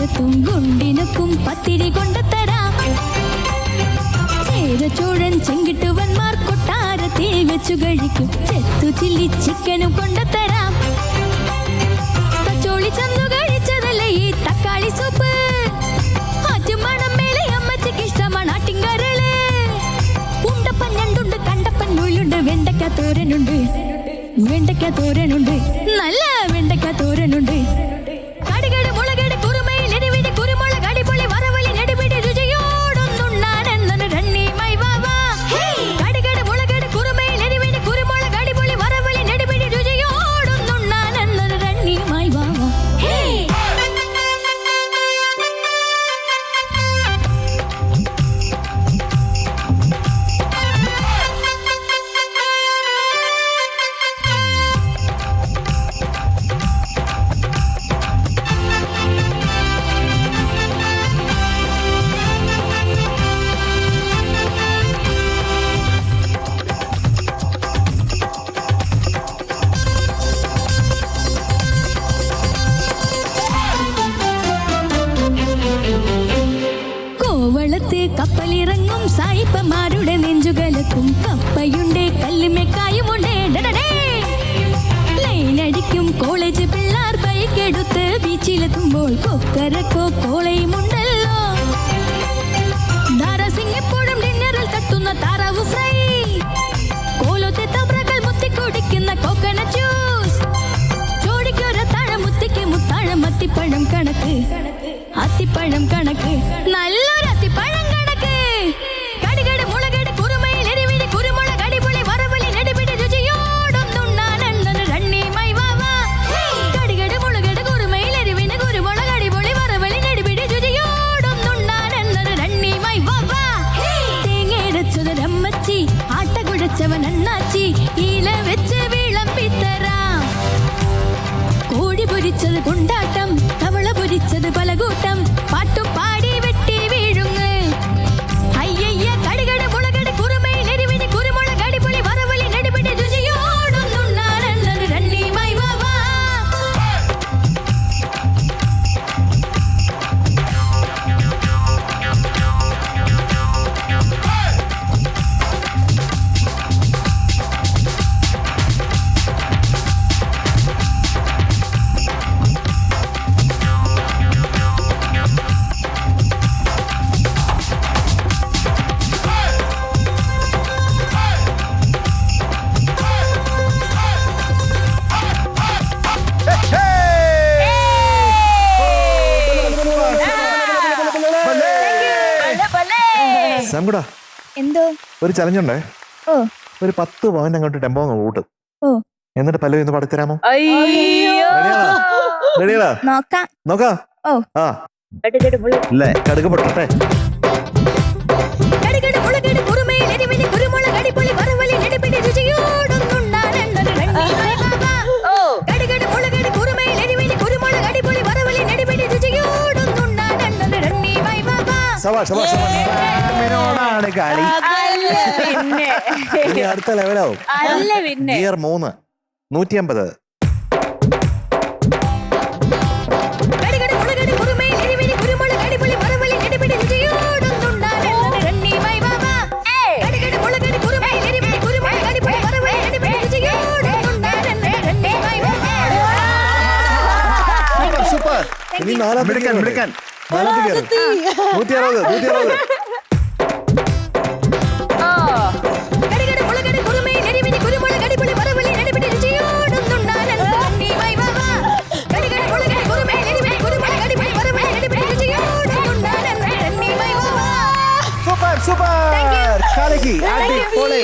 നേരത്തും ഗുണ്ടിനൊക്കും പത്തിരി കൊണ്ടത്തരാം. ചേരച്ചോഴൻ ചെങ്കിട്ടുവന്മാർ കൊട്ടാരത്തിൽ വെച്ചു കഴിക്കും ചെത്തു ചില്ലി ചിക്കനും കൊണ്ടത്തരാം. തച്ചോളി ചന്തു കഴിച്ചതല്ലേ ഈ തക്കാളി സൂപ്പ്. ആറ്റുമണം മേലെ അമ്മച്ചിക്ക് ഇഷ്ടമാണ് ആട്ടിൻകരള്. ഉണ്ടപ്പൻ ഞണ്ടുണ്ട് കണ്ടപ്പൻ മുള്ളുണ്ട് വെണ്ടയ്ക്ക തോരനുണ്ട്. വെണ്ടയ്ക്ക തോരനുണ്ട് നല്ല വെണ്ടയ്ക്ക തോരനുണ്ട്. കടുകട് മുളകട് കുറുമയിൽ എരിവിടി കുരുമുളക് അടിപൊളി വറവലി നെടുപിടി രുചിയോടൊന്നുണ്ണാനെന്നൊരു രണ്ണിമായി വാവാ. കടുകട് മുളകട് കുറുമയിൽ എരിവിടി കുരുമുളക് അടിപൊളി വറവലി നെടുപിടി രുചിയോടൊന്നുണ്ണാനെന്നൊരു രണ്ണിമായി വാവാ. കോവളത്ത് കപ്പലിറങ്ങും സായിപ്പന്മാരുടെ നെഞ്ചുകലക്കും കപ്പയുണ്ടേ കല്ലുമെക്കായുമുണ്ടേ. ലൈനടിക്കും കോളേജ് പിള്ളേർ ബൈക്കെടുത്ത് ബീച്ചിലെത്തുമ്പോൾ കൊക്കരക്കോ കോളയുമുണ്ടല്ലോ. ദാരാസിംഗ് എപ്പോഴും ഡിന്നറിൽ തട്ടുന്ന താറാവ് ഫ്രൈ. കോലത്തെ തവറകൾ മുത്തിക്കുടിക്കുന്ന കോക്കനട്ട് ജ്യൂസ്. ജോഡിക്കൊരത്താഴം മുത്തിക്ക് മുത്താഴം അത്തിപ്പഴം കണക്ക്. അത്തിപ്പഴം കണക്ക് നല്ലൊരു അത്തിപ്പഴം കണക്ക്. കടുകട് മുളകട് കുറുമയിൽ എരിവിടി കുരുമുളക് അടിപൊളി വറവലി നെടുപിടി രുചിയോടൊന്നുണ്ണാനെന്നൊരു രണ്ണിമായി വാവാ. കടുകട് മുളകട് കുറുമയിൽ എരിവിന് കുരുമുളക് അടിപൊളി വറവലി നെടുപിടി രുചിയോടൊന്നുണ്ണാനെന്നൊരു രണ്ണിമായി വാവാ. തേങ്ങയരച്ചതൊരമ്മച്ചി ആട്ട കുഴച്ചവൻ അണ്ണാച്ചി ഇല വെച്ച് വിളമ്പിത്തരാം. കോഴി പൊരിച്ചത് കൊണ്ടാട്ടം തവള പൊരിച്ചത് പലകൂട്ടം പാട്ടും പാടി വെട്ടി വീഴുങ്ങ്. അയ്യയ്യ കടുകട് മുളകട് കുറുമയിൽ എരിവിന് കുരുമുളക് അടിപൊളി വറവലി നെടുപിടി രുചിയോടൊന്നുണ്ണാനെന്നൊരു രണ്ണിമായി വാവാ. സാംകുടാ, എന്തോ ഒരു ചലഞ്ച് ഉണ്ടേ. ഓ ഒരു 10 പവൻ അങ്ങോട്ട് ടെമ്പോ അങ്ങ് കൂട്ട്. ഓ എന്നിട്ട് പല്ലവി ഒന്ന് പടത്തരാമോ? അയ്യോ റെഡിയാടാ? നോക്കാം. നോക്കാം. ഓ ആ അല്ലേ കടുക് പൊട്ടട്ടെ. കടുകട് മുളകട് കുറുമയിൽ എരിവിന് കുരുമുളക് അടിപൊളി വറവലി നെടുപിടി രുചിയോടൊന്നുണ്ണാനെന്നൊരു രണ്ണിമായി വാവാ. കടുകട് മുളകട് കുറുമയിൽ എരിവിന് കുരുമുളക് അടിപൊളി വറവലി നെടുപിടി രുചിയോടൊന്നുണ്ണാനെന്നൊരു രണ്ണിമായി വാവാ. ശബാഷ്, ശബാഷ്, ശബാഷ്. ാണ് കളി. പിന്നെ ഇനി അടുത്ത ലെവലാവും. അല്ല പിന്നെ ഗിയർ 3 150. കടുകട് മുളകട് കുറുമയിൽ എരിവിന് കുരുമുളക് അടിപൊളി വറവലി നെടുപിടി രുചിയോടൊന്നുണ്ണാനെന്നൊരു രണ്ണിമായി വാവാ. കടുകട് മുളകട് കുറുമയിൽ എരിവിന് കുരുമുളക് അടിപൊളി വറവലി നെടുപിടി രുചിയോടൊന്നുണ്ണാനെന്നൊരു രണ്ണിമായി വാവാ. സൂപ്പർ. ഇനി നാലാമത്തെ മിടുക്കൻ, gear. മിടുക്കൻ. നാലാമത്തെ gear. 160. കടുകട് മുളകട് കുറുമയിൽ എരിവിന് കുരുമുളക് അടിപൊളി വറവലി നെടുപിടി രുചിയോടൊന്നുണ്ണാനെന്നൊരു രണ്ണിമായി വാവാ. കടുകട് മുളകട് കുറുമയിൽ എരിവിന് കുരുമുളക് അടിപൊളി വറവലി നെടുപിടി രുചിയോടൊന്നുണ്ണാനെന്നൊരു രണ്ണിമായി വാവാ. Super, super. കളിക്ക്. അടിപൊളി.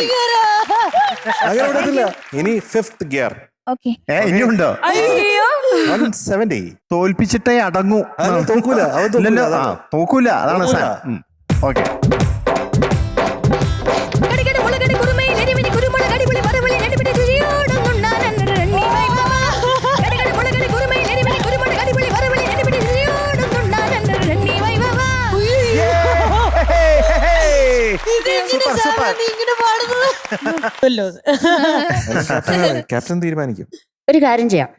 അങ്ങനെ വിടത്തില്ല. ഇനി 5th ഗിയർ. ഓക്കേ. ഇനിയുണ്ടോ? അയ്യോ 170. തോൽപ്പിച്ചിട്ടേ അടങ്ങൂ. അത് തോക്കൂല, അവൻ തോക്കൂല, ഇല്ലല്ലോ. അതാണ്. തോക്കൂല, അതാണ് തോക്കൂല. ഓക്കെ. കടുകട് മുളകട് കുറുമയിൽ എരിവിന് കുരുമുളക് അടിപൊളി വറവലി നെടുപിടി രുചിയോടൊന്നുണ്ണാനെന്നൊരു രണ്ണിമായി വാവാ. കടുകട് മുളകട് കുറുമയിൽ എരിവിന് കുരുമുളക് അടിപൊളി വറവലി നെടുപിടി രുചിയോടൊന്നുണ്ണാനെന്നൊരു രണ്ണിമായി വാവാ. Super, super. ക്യാപ്റ്റൻ തീരുമാനിക്കും. ഒരു കാര്യം ചെയ്യാം,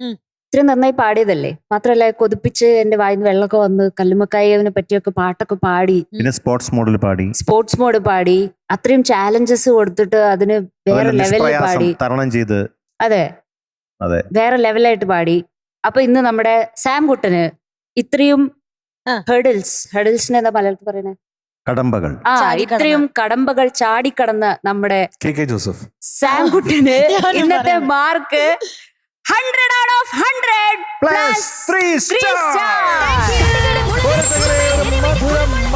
ഇത്രയും നന്നായി പാടിയതല്ലേ. മാത്രല്ല കൊതിപ്പിച്ച് എന്റെ വായിന്ന് വെള്ളമൊക്കെ വന്ന് കല്ലുമ്മക്കായവിനെ പറ്റിയൊക്കെ പാട്ടൊക്കെ പാടി, പിന്നെ സ്പോർട്സ് മോഡിൽ പാടി, സ്പോർട്സ് മോഡ് പാടി, അത്രയും ചാലഞ്ചസ് കൊടുത്തിട്ട് അതിന് വേറെ അതുപോലെ ലെവലിൽ നിഷ്പ്രയാസം പാടി. തരണം ചെയ്ത്. അതെ, അതെ. വേറെ ലെവലായിട്ട് പാടി. അപ്പൊ ഇന്ന് നമ്മുടെ സാം കുട്ടന് ഇത്രയും ഹെഡിൽസിന് എന്താ മലയാളത്തിൽ പറയുന്നത്, കടമ്പകൾ. ഇത്രയും കടമ്പകൾ ചാടിക്കടന്ന നമ്മുടെ KK ജോസഫ് സാം കുട്ടന് ഇന്നത്തെ mark 100 out of 100 Plus 3 3 stars. stars. കടുകട് മുളകടി കുറുമേ ലിരിവിലി കുരുമുളക്